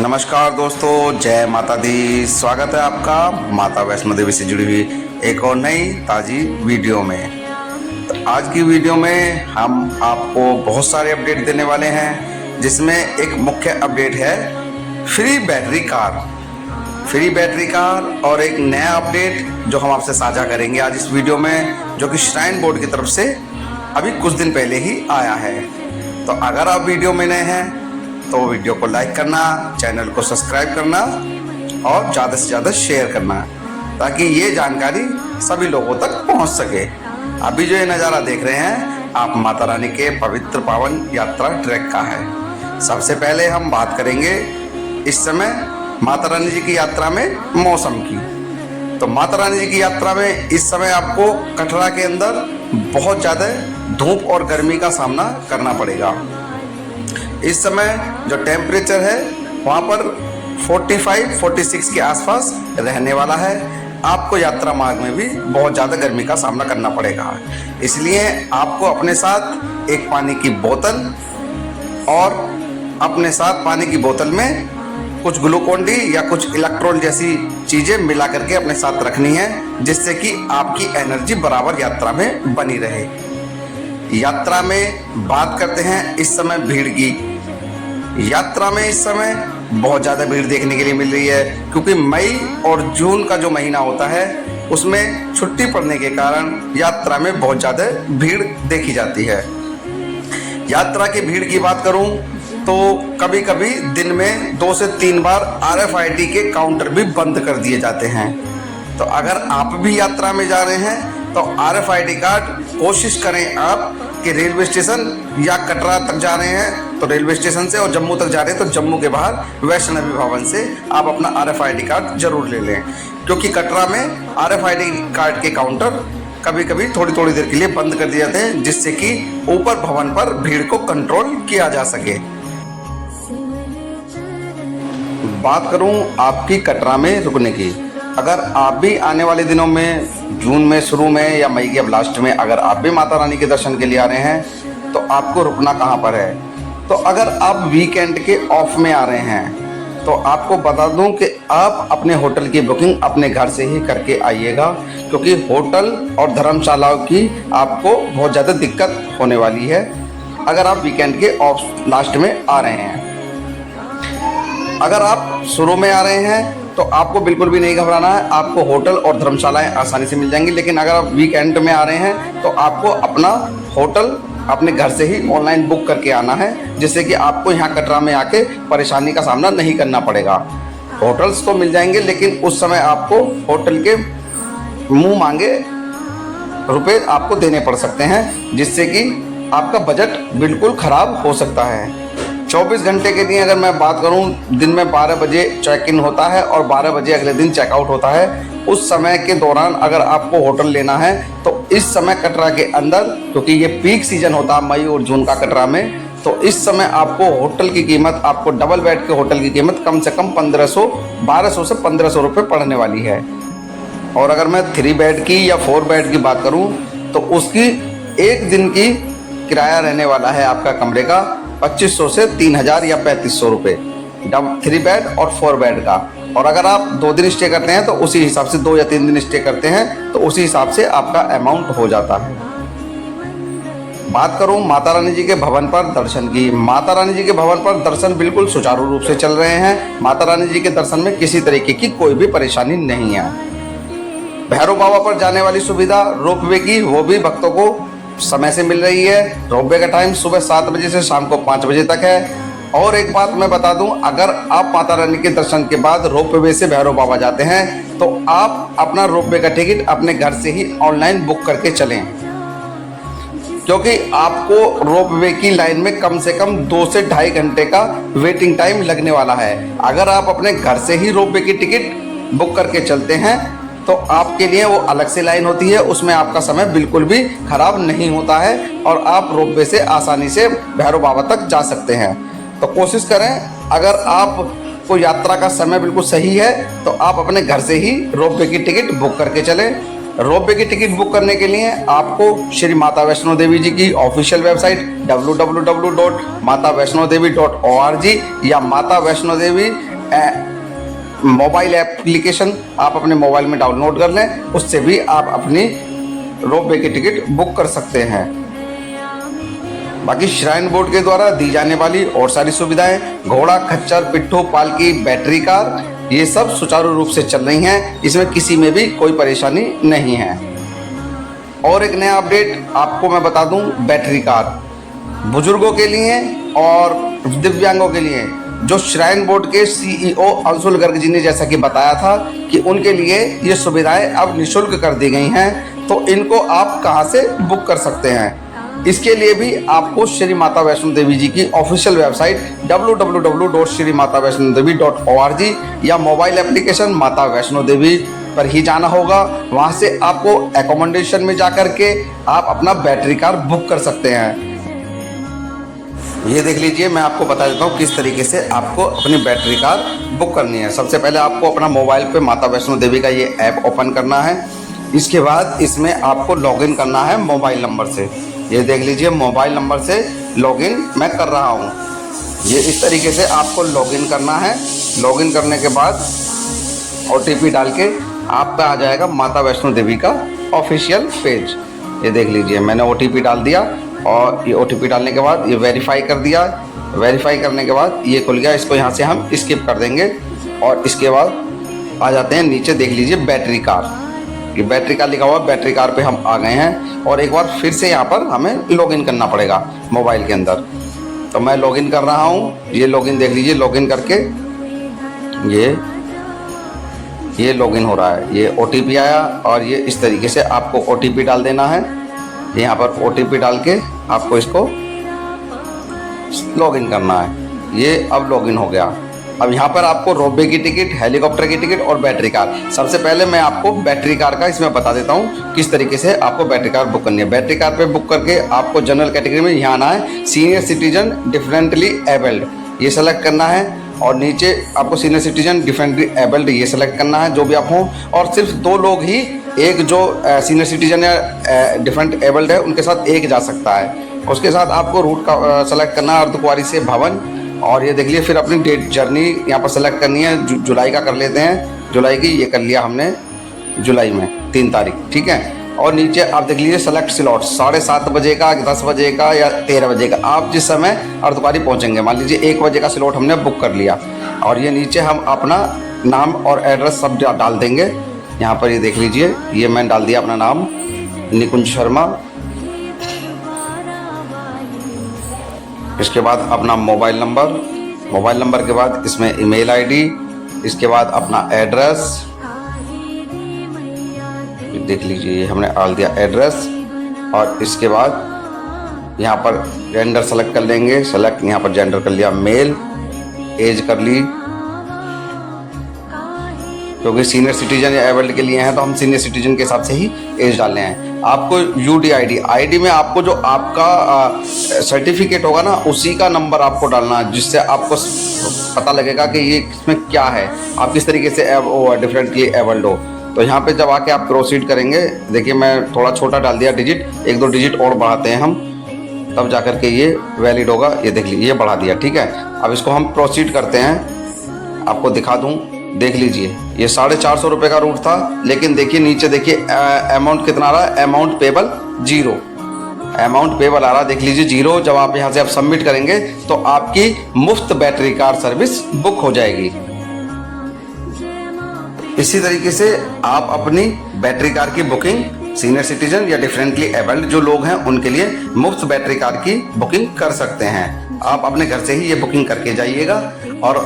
नमस्कार दोस्तों, जय माता दी। स्वागत है आपका माता वैष्णो देवी से जुड़ी हुई एक और नई ताज़ी वीडियो में। तो आज की वीडियो में हम आपको बहुत सारे अपडेट देने वाले हैं, जिसमें एक मुख्य अपडेट है फ्री बैटरी कार और एक नया अपडेट जो हम आपसे साझा करेंगे आज इस वीडियो में, जो कि श्राइन बोर्ड की तरफ से अभी कुछ दिन पहले ही आया है। तो अगर आप वीडियो में नए हैं तो वीडियो को लाइक करना, चैनल को सब्सक्राइब करना और ज़्यादा से ज़्यादा शेयर करना, ताकि ये जानकारी सभी लोगों तक पहुंच सके। अभी जो ये नज़ारा देख रहे हैं आप माता रानी के पवित्र पावन यात्रा ट्रैक का है। सबसे पहले हम बात करेंगे इस समय माता रानी जी की यात्रा में मौसम की। तो माता रानी जी की यात्रा में इस समय आपको कटरा के अंदर बहुत ज़्यादा धूप और गर्मी का सामना करना पड़ेगा। इस समय जो टेम्परेचर है वहाँ पर 45-46 के आसपास रहने वाला है। आपको यात्रा मार्ग में भी बहुत ज़्यादा गर्मी का सामना करना पड़ेगा, इसलिए आपको अपने साथ एक पानी की बोतल और अपने साथ पानी की बोतल में कुछ ग्लूकोन डी या कुछ इलेक्ट्रोल जैसी चीज़ें मिला करके अपने साथ रखनी है, जिससे कि आपकी एनर्जी बराबर यात्रा में बनी रहे। यात्रा में बात करते हैं इस समय भीड़ की। यात्रा में इस समय बहुत ज़्यादा भीड़ देखने के लिए मिल रही है, क्योंकि मई और जून का जो महीना होता है उसमें छुट्टी पड़ने के कारण यात्रा में बहुत ज़्यादा भीड़ देखी जाती है। यात्रा की भीड़ की बात करूं तो कभी कभी दिन में 2 से 3 बार RFID के काउंटर भी बंद कर दिए जाते हैं। तो अगर आप भी यात्रा में जा रहे हैं तो RFID कार्ड कोशिश करें आप कि रेलवे स्टेशन या कटरा तक जा रहे हैं तो रेलवे स्टेशन से, और जम्मू तक जा रहे हैं तो जम्मू के बाहर वैष्णवी भवन से आप अपना RFID कार्ड जरूर ले लें, क्योंकि कटरा में RFID कार्ड के काउंटर कभी कभी थोड़ी थोड़ी देर के लिए बंद कर दिए जाते हैं, जिससे कि ऊपर भवन पर भीड़ को कंट्रोल किया जा सके। बात करूं आपकी कटरा में रुकने की, अगर आप भी आने वाले दिनों में जून में शुरू में या मई के अब लास्ट में अगर आप भी माता रानी के दर्शन के लिए आ रहे हैं तो आपको रुकना कहाँ पर है। तो अगर आप वीकेंड के ऑफ में आ रहे हैं तो आपको बता दूं कि आप अपने होटल की बुकिंग अपने घर से ही करके आइएगा, क्योंकि होटल और धर्मशालाओं की आपको बहुत ज़्यादा दिक्कत होने वाली है अगर आप वीकेंड के ऑफ लास्ट में आ रहे हैं। अगर आप शुरू में आ रहे हैं तो आपको बिल्कुल भी नहीं घबराना है, आपको होटल और धर्मशालाएं आसानी से मिल जाएंगी। लेकिन अगर आप वीकेंड में आ रहे हैं तो आपको अपना होटल अपने घर से ही ऑनलाइन बुक करके आना है, जिससे कि आपको यहाँ कटरा में आके परेशानी का सामना नहीं करना पड़ेगा। होटल्स तो मिल जाएंगे, लेकिन उस समय आपको होटल के मुंह मांगे रुपए आपको देने पड़ सकते हैं, जिससे कि आपका बजट बिल्कुल ख़राब हो सकता है। 24 घंटे के लिए अगर मैं बात करूं, दिन में 12 बजे चेक इन होता है और 12 बजे अगले दिन चेकआउट होता है। उस समय के दौरान अगर आपको होटल लेना है तो इस समय कटरा के अंदर, क्योंकि ये पीक सीजन होता है मई और जून का कटरा में, तो इस समय आपको होटल की कीमत, आपको डबल बेड के होटल की कीमत कम से कम 1200 से 1500 रुपये पड़ने वाली है। और अगर मैं 3 बेड की या 4 बेड की बात करूँ तो उसकी एक दिन की किराया रहने वाला है आपका कमरे का 2500 से 3000 या 3500 रुपये, 3 बेड और 4 बेड का। और अगर आप 2 दिन स्टे करते हैं तो उसी हिसाब से, 2 या 3 दिन स्टे करते हैं तो उसी हिसाब से आपका अमाउंट हो जाता है। बात करूं माता रानी जी के भवन पर दर्शन की। माता रानी जी के भवन पर दर्शन बिल्कुल सुचारू रूप से चल रहे हैं। माता रानी जी के दर्शन में किसी तरीके की कोई भी परेशानी नहीं है। भैरव बाबा पर जाने वाली सुविधा रोपवे की, वो भी भक्तों को समय से मिल रही है। रोपवे का टाइम सुबह 7 बजे से शाम को 5 बजे तक है। और एक बात मैं बता दूं, अगर आप माता रानी के दर्शन के बाद रोपवे से भैरव बाबा जाते हैं तो आप अपना रोपवे का टिकट अपने घर से ही ऑनलाइन बुक करके चलें, क्योंकि आपको रोपवे की लाइन में कम से कम 2 से 2.5 घंटे का वेटिंग टाइम लगने वाला है। अगर आप अपने घर से ही रोपवे की टिकट बुक करके चलते हैं तो आपके लिए वो अलग से लाइन होती है, उसमें आपका समय बिल्कुल भी खराब नहीं होता है और आप रोपवे से आसानी से भैरव बाबा तक जा सकते हैं। तो कोशिश करें, अगर आपको यात्रा का समय बिल्कुल सही है तो आप अपने घर से ही रोपवे की टिकट बुक करके चलें। रोपवे की टिकट बुक करने के लिए आपको श्री माता वैष्णो देवी जी की ऑफिशियल वेबसाइट www.matavaishnodevi.org या माता वैष्णो देवी मोबाइल एप्लीकेशन आप अपने मोबाइल में डाउनलोड कर लें, उससे भी आप अपनी रोपवे की टिकट बुक कर सकते हैं। बाकी श्राइन बोर्ड के द्वारा दी जाने वाली और सारी सुविधाएं, घोड़ा, खच्चर, पिट्ठू, पालकी, बैटरी कार, ये सब सुचारू रूप से चल रही हैं। इसमें किसी में भी कोई परेशानी नहीं है। और एक नया अपडेट आपको मैं बता दूं, बैटरी कार बुजुर्गों के लिए और दिव्यांगों के लिए, जो श्राइन बोर्ड के CEO अंशुल गर्ग जी ने जैसा कि बताया था कि उनके लिए ये सुविधाएं अब निःशुल्क कर दी गई हैं, तो इनको आप कहां से बुक कर सकते हैं। इसके लिए भी आपको श्री माता वैष्णो देवी जी की ऑफिशियल वेबसाइट www.shrimatavaishnodevi.org या मोबाइल एप्लीकेशन माता वैष्णो देवी पर ही जाना होगा। वहां से आपको एकोमोडेशन में जाकर के आप अपना बैटरी कार बुक कर सकते हैं। ये देख लीजिए, मैं आपको बता देता हूँ किस तरीके से आपको अपनी बैटरी कार बुक करनी है। सबसे पहले आपको अपना मोबाइल पे माता वैष्णो देवी का ये ऐप ओपन करना है। इसके बाद इसमें आपको लॉगिन करना है मोबाइल नंबर से। ये देख लीजिए, मोबाइल नंबर से लॉगिन मैं कर रहा हूँ। ये इस तरीके से आपको लॉगिन करना है। लॉगिन करने के बाद OTP डाल के आपका आ जाएगा माता वैष्णो देवी का ऑफिशियल पेज। ये देख लीजिए, मैंने OTP डाल दिया और ये OTP डालने के बाद ये वेरीफाई कर दिया। वेरीफाई करने के बाद ये खुल गया। इसको यहाँ से हम स्किप कर देंगे और इसके बाद आ जाते हैं नीचे। देख लीजिए बैटरी कार, ये बैटरी कार लिखा हुआ, बैटरी कार पे हम आ गए हैं। और एक बार फिर से यहाँ पर हमें लॉगिन करना पड़ेगा मोबाइल के अंदर। तो मैं लॉगिन कर रहा हूँ। ये लॉगिन देख लीजिए, लॉगिन करके ये लॉगिन हो रहा है। ये OTP आया और ये इस तरीके से आपको OTP डाल देना है। यहाँ पर OTP डाल के आपको इसको लॉगिन करना है। ये अब लॉगिन हो गया। अब यहाँ पर आपको रोपवे की टिकट, हेलीकॉप्टर की टिकट और बैटरी कार। सबसे पहले मैं आपको बैटरी कार का इसमें बता देता हूँ किस तरीके से आपको बैटरी कार बुक करनी है। बैटरी कार पे बुक करके आपको जनरल कैटेगरी में यहाँ आना है, सीनियर सिटीजन डिफरेंटली एबल्ड ये सेलेक्ट करना है। और नीचे आपको सीनियर सिटीजन डिफरेंटली एबल्ड ये सेलेक्ट करना है, जो भी आप हों। और सिर्फ 2 लोग ही, एक जो सीनियर सिटीजन या डिफरेंट एबल्ड है उनके साथ एक जा सकता है। उसके साथ आपको रूट का सेलेक्ट करना है, अर्धकुंवारी से भवन। और ये देख लिया, फिर अपनी डेट जर्नी यहाँ पर सेलेक्ट करनी है। जुलाई का कर लेते हैं, जुलाई की ये कर लिया हमने, जुलाई में 3 तारीख, ठीक है। और नीचे आप देख लीजिए सेलेक्ट स्लॉट, 7:30 बजे का, 10 बजे का या 13 बजे का, आप जिस समय अर्धकुंवारी पहुँचेंगे। मान लीजिए 1 बजे का स्लॉट हमने बुक कर लिया। और ये नीचे हम अपना नाम और एड्रेस सब डाल देंगे। यहाँ पर ये देख लीजिए, ये मैंने डाल दिया अपना नाम निकुंज शर्मा। इसके बाद अपना मोबाइल नंबर के बाद इसमें ईमेल ID, इसके बाद अपना एड्रेस देख लीजिए, हमने डाल दिया एड्रेस। और इसके बाद यहाँ पर जेंडर सेलेक्ट कर लेंगे। सेलेक्ट यहाँ पर जेंडर कर लिया मेल, एज कर ली, क्योंकि सीनियर सिटीजन या एबल्ड के लिए हैं तो हम सीनियर सिटीजन के हिसाब से ही एज डालने हैं। आपको UD ID में आपको जो आपका सर्टिफिकेट होगा ना, उसी का नंबर आपको डालना है, जिससे आपको पता लगेगा कि ये इसमें क्या है, आप किस तरीके से डिफरेंटली एबल्ड हो। तो यहाँ पे जब आके आप प्रोसीड करेंगे, देखिए मैं थोड़ा छोटा डाल दिया डिजिट, 1-2 डिजिट और बढ़ाते हैं हम, तब जा कर के ये वैलिड होगा। ये देख लीजिए, ये बढ़ा दिया, ठीक है। अब इसको हम प्रोसीड करते हैं, आपको दिखा दूँ। देख लीजिए, ये 450 रुपये का रूट था, लेकिन देखिए नीचे देखिए अमाउंट कितना आ रहा है, अमाउंट पेबल 0, अमाउंट पेबल आ रहा है, देख लीजिए 0। जब आप यहाँ से आप सबमिट करेंगे तो आपकी मुफ्त बैटरी कार सर्विस बुक हो जाएगी। इसी तरीके से आप अपनी बैटरी कार की बुकिंग सीनियर सिटीजन या डिफरेंटली एबल्ड जो लोग हैं उनके लिए मुफ्त बैटरी कार की बुकिंग कर सकते हैं। आप अपने घर से ही ये बुकिंग करके जाइएगा। और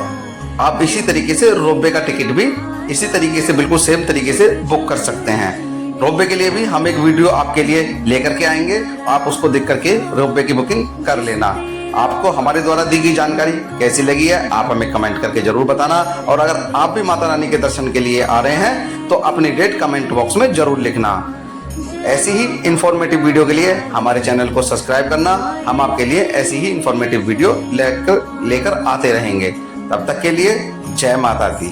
आप इसी तरीके से रोपवे का टिकट भी इसी तरीके से बिल्कुल सेम तरीके से बुक कर सकते हैं। रोपवे के लिए भी हम एक वीडियो आपके लिए लेकर के आएंगे, आप उसको देख करके रोपवे की बुकिंग कर लेना। आपको हमारे द्वारा दी गई जानकारी कैसी लगी है आप हमें कमेंट करके जरूर बताना। और अगर आप भी माता रानी के दर्शन के लिए आ रहे हैं तो अपनी डेट कमेंट बॉक्स में जरूर लिखना। ऐसी ही इंफॉर्मेटिव वीडियो के लिए हमारे चैनल को सब्सक्राइब करना। हम आपके लिए ऐसी ही इंफॉर्मेटिव वीडियो लेकर आते रहेंगे। तब तक के लिए जय माता दी।